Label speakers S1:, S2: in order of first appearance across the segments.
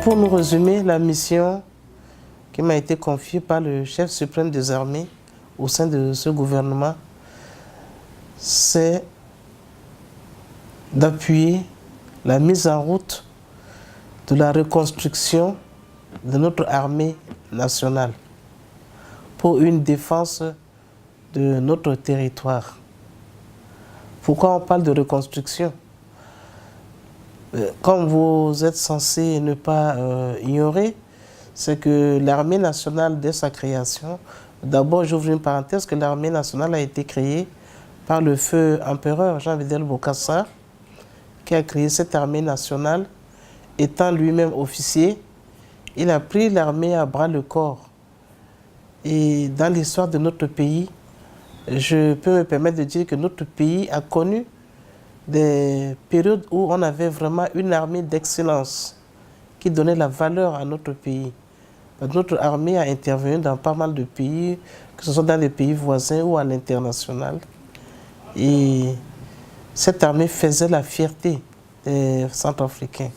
S1: Pour nous résumer, la mission qui m'a été confiée par le chef suprême des armées au sein de ce gouvernement, c'est d'appuyer la mise en route de la reconstruction de notre armée nationale pour une défense de notre territoire. Pourquoi on parle de reconstruction? Comme vous êtes censé ne pas ignorer, c'est que l'armée nationale, dès sa création, d'abord j'ouvre une parenthèse, que l'armée nationale a été créée par le feu empereur Jean-Fidèle Bokassa, qui a créé cette armée nationale. Étant lui-même officier, il a pris l'armée à bras le corps. Et dans l'histoire de notre pays, je peux me permettre de dire que notre pays a connu des périodes où on avait vraiment une armée d'excellence qui donnait la valeur à notre pays. Notre armée a intervenu dans pas mal de pays, que ce soit dans les pays voisins ou à l'international. Et cette armée faisait la fierté des Centrafricains.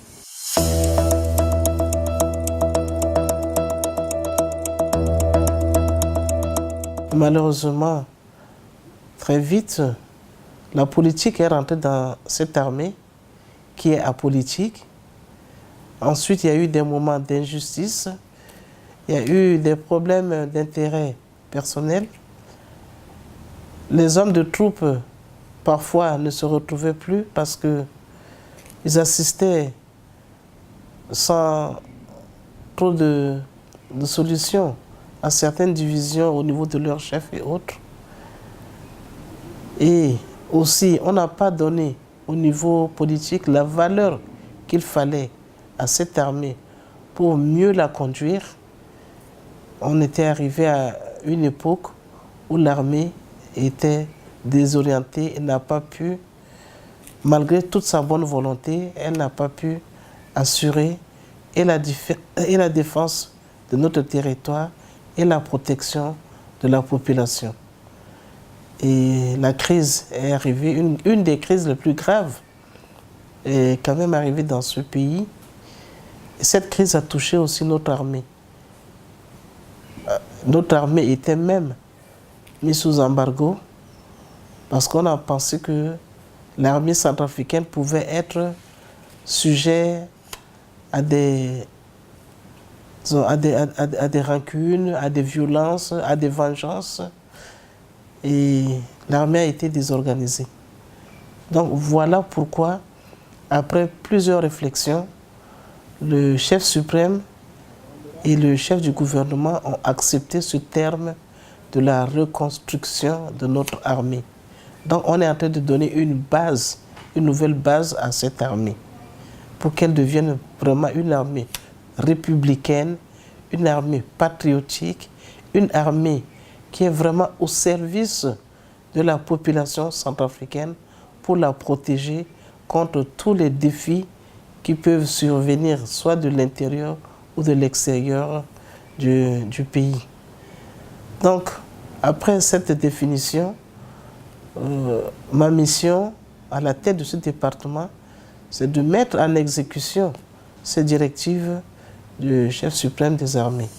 S1: Malheureusement, très vite, la politique est rentrée dans cette armée qui est apolitique. Ensuite, il y a eu des moments d'injustice, il y a eu des problèmes d'intérêt personnel. Les hommes de troupes, parfois, ne se retrouvaient plus parce qu'ils assistaient sans trop de solutions à certaines divisions au niveau de leurs chefs et autres. Et aussi, on n'a pas donné au niveau politique la valeur qu'il fallait à cette armée pour mieux la conduire. On était arrivé à une époque où l'armée était désorientée et n'a pas pu, malgré toute sa bonne volonté, elle n'a pas pu assurer et la défense de notre territoire et la protection de la population. Et la crise est arrivée, une des crises les plus graves est quand même arrivée dans ce pays. Et cette crise a touché aussi notre armée. Notre armée était même mise sous embargo parce qu'on a pensé que l'armée centrafricaine pouvait être sujet à des rancunes, à des violences, à des vengeances. Et l'armée a été désorganisée. Donc voilà pourquoi, après plusieurs réflexions, le chef suprême et le chef du gouvernement ont accepté ce terme de la reconstruction de notre armée. Donc on est en train de donner une base, une nouvelle base à cette armée, pour qu'elle devienne vraiment une armée républicaine, une armée patriotique, une armée qui est vraiment au service de la population centrafricaine pour la protéger contre tous les défis qui peuvent survenir, soit de l'intérieur ou de l'extérieur du pays. Donc, après cette définition, ma mission à la tête de ce département, c'est de mettre en exécution ces directives du chef suprême des armées.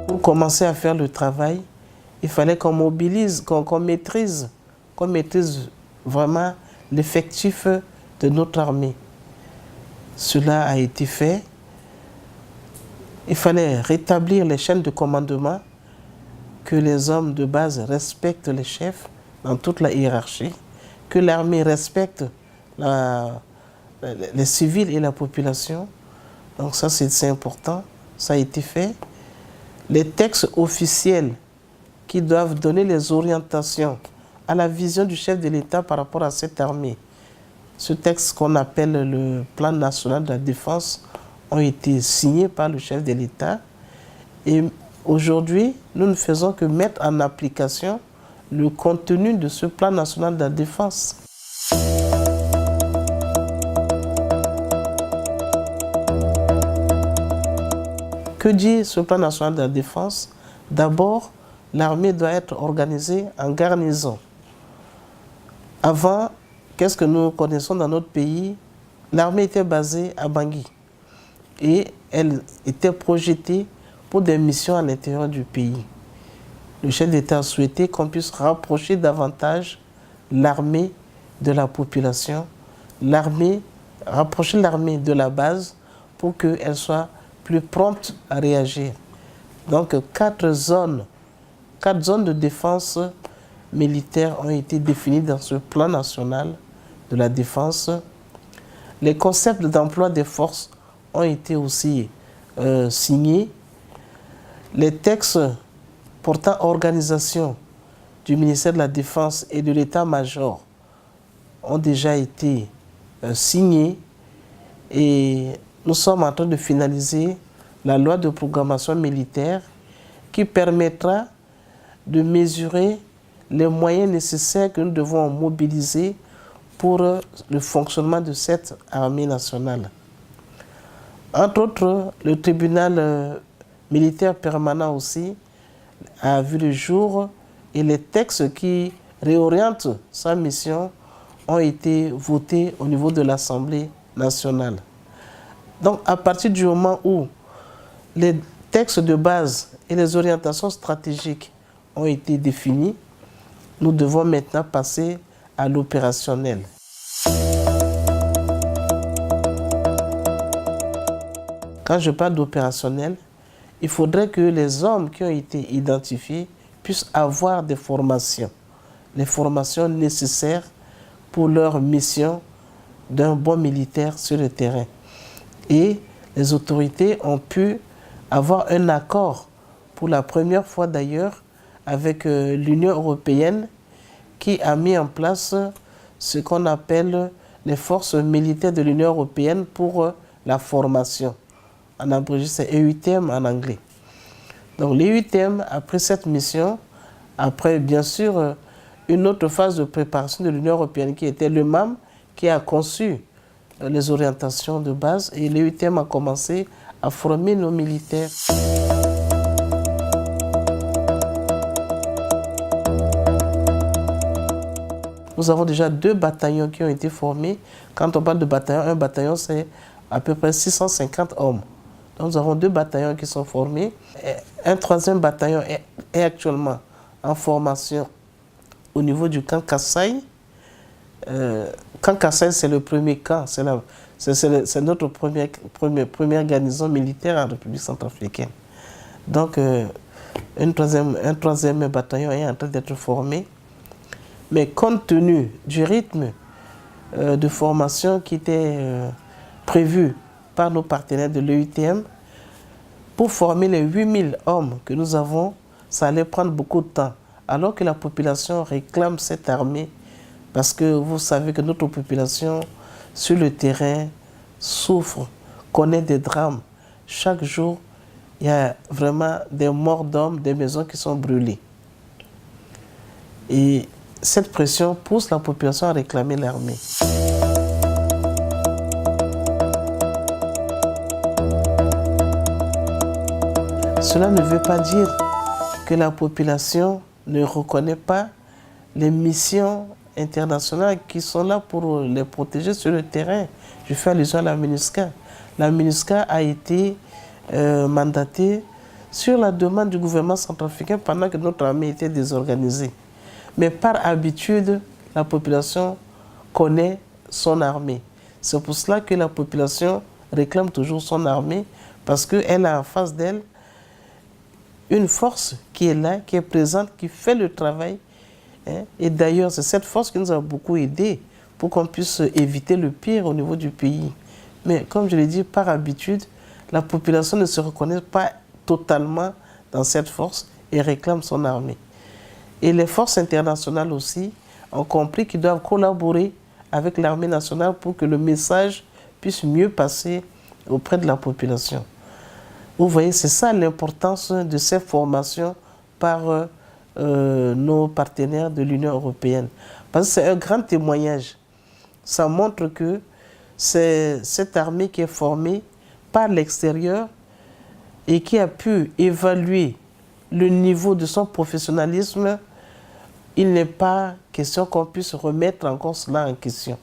S1: Pour commencer à faire le travail, il fallait qu'on mobilise, qu'on maîtrise vraiment l'effectif de notre armée. Cela a été fait. Il fallait rétablir les chaînes de commandement, que les hommes de base respectent les chefs dans toute la hiérarchie, que l'armée respecte les civils et la population. Donc ça, c'est important. Ça a été fait. Les textes officiels qui doivent donner les orientations à la vision du chef de l'État par rapport à cette armée. Ce texte qu'on appelle le Plan national de la défense ont été signés par le chef de l'État. Et aujourd'hui, nous ne faisons que mettre en application le contenu de ce Plan national de la défense. Que dit ce Plan national de la défense? D'abord, l'armée doit être organisée en garnison. Avant, qu'est-ce que nous connaissons dans notre pays? L'armée était basée à Bangui et elle était projetée pour des missions à l'intérieur du pays. Le chef d'État a souhaité qu'on puisse rapprocher davantage l'armée de la population, rapprocher l'armée de la base pour qu'elle soit plus prompte à réagir. Donc, quatre zones de défense militaire ont été définies dans ce plan national de la défense. Les concepts d'emploi des forces ont été aussi signés. Les textes portant organisation du ministère de la Défense et de l'État-major ont déjà été signés et nous sommes en train de finaliser la loi de programmation militaire qui permettra de mesurer les moyens nécessaires que nous devons mobiliser pour le fonctionnement de cette armée nationale. Entre autres, le tribunal militaire permanent aussi a vu le jour et les textes qui réorientent sa mission ont été votés au niveau de l'Assemblée nationale. Donc, à partir du moment où les textes de base et les orientations stratégiques ont été définis, nous devons maintenant passer à l'opérationnel. Quand je parle d'opérationnel, il faudrait que les hommes qui ont été identifiés puissent avoir des formations, les formations nécessaires pour leur mission d'un bon militaire sur le terrain. Et les autorités ont pu avoir un accord, pour la première fois d'ailleurs, avec l'Union européenne qui a mis en place ce qu'on appelle les forces militaires de l'Union européenne pour la formation. En abrégé, c'est EUTM en anglais. Donc l'EUTM, après cette mission, après bien sûr une autre phase de préparation de l'Union européenne qui était le MAM, qui a conçu les orientations de base, et l'EUTM a commencé à former nos militaires. Nous avons déjà 2 bataillons qui ont été formés. Quand on parle de bataillon, un bataillon c'est à peu près 650 hommes. Donc nous avons 2 bataillons qui sont formés. Un 3e bataillon est actuellement en formation au niveau du camp Kassai. Camp Kassai, c'est le premier camp, c'est notre première garnison militaire en République centrafricaine. Donc un troisième bataillon est en train d'être formé. Mais compte tenu du rythme de formation qui était prévu par nos partenaires de l'EUTM, pour former les 8000 hommes que nous avons, ça allait prendre beaucoup de temps. Alors que la population réclame cette armée, parce que vous savez que notre population sur le terrain souffre, connaît des drames. Chaque jour, il y a vraiment des morts d'hommes, des maisons qui sont brûlées. Et cette pression pousse la population à réclamer l'armée. Cela ne veut pas dire que la population ne reconnaît pas les missions internationales qui sont là pour les protéger sur le terrain. Je fais allusion à la MINUSCA. La MINUSCA a été mandatée sur la demande du gouvernement centrafricain pendant que notre armée était désorganisée. Mais par habitude, la population connaît son armée. C'est pour cela que la population réclame toujours son armée, parce qu'elle a en face d'elle une force qui est là, qui est présente, qui fait le travail. Et d'ailleurs, c'est cette force qui nous a beaucoup aidés pour qu'on puisse éviter le pire au niveau du pays. Mais comme je l'ai dit, par habitude, la population ne se reconnaît pas totalement dans cette force et réclame son armée. Et les forces internationales aussi ont compris qu'ils doivent collaborer avec l'armée nationale pour que le message puisse mieux passer auprès de la population. Vous voyez, c'est ça l'importance de ces formations par nos partenaires de l'Union européenne. Parce que c'est un grand témoignage. Ça montre que c'est cette armée qui est formée par l'extérieur et qui a pu évaluer le niveau de son professionnalisme il n'est pas question qu'on puisse remettre encore cela en question.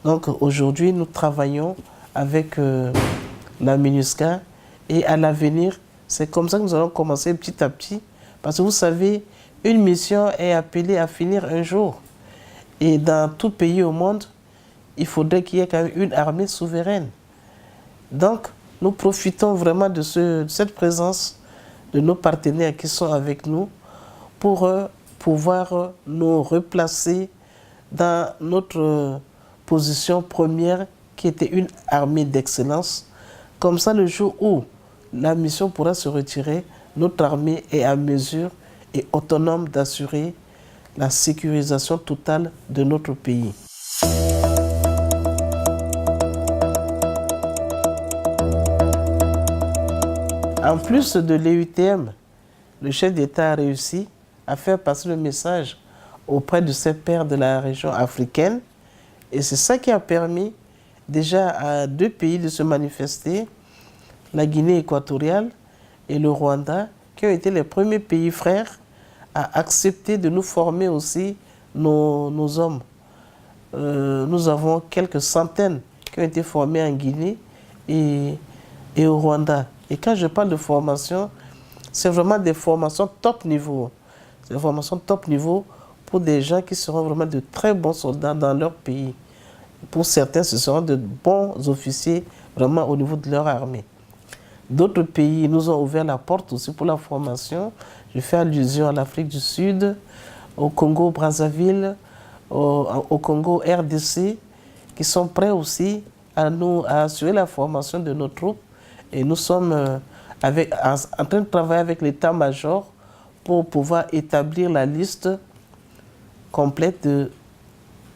S1: Donc aujourd'hui, nous travaillons avec la MINUSCA et à l'avenir, c'est comme ça que nous allons commencer petit à petit. Parce que vous savez, une mission est appelée à finir un jour. Et dans tout pays au monde, il faudrait qu'il y ait quand même une armée souveraine. Donc, nous profitons vraiment de cette présence de nos partenaires qui sont avec nous pour pouvoir nous replacer dans notre position première qui était une armée d'excellence. Comme ça, le jour où la mission pourra se retirer, notre armée est à mesure et autonome d'assurer la sécurisation totale de notre pays. En plus de l'EUTM, le chef d'État a réussi à faire passer le message auprès de ses pairs de la région africaine. Et c'est ça qui a permis déjà à 2 pays de se manifester, la Guinée équatoriale et le Rwanda, qui ont été les premiers pays frères à accepter de nous former aussi nos hommes. Nous avons quelques centaines qui ont été formés en Guinée et au Rwanda. Et quand je parle de formation, c'est vraiment des formations top niveau. C'est des formations top niveau pour des gens qui seront vraiment de très bons soldats dans leur pays. Pour certains, ce seront de bons officiers vraiment au niveau de leur armée. D'autres pays nous ont ouvert la porte aussi pour la formation. Je fais allusion à l'Afrique du Sud, au Congo-Brazzaville, au Congo RDC, qui sont prêts aussi à assurer la formation de nos troupes. Et nous sommes en train de travailler avec l'état-major pour pouvoir établir la liste complète de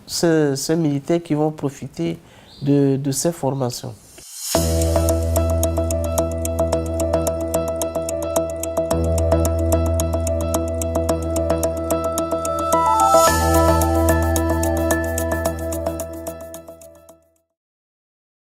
S1: ces militaires qui vont profiter de ces formations.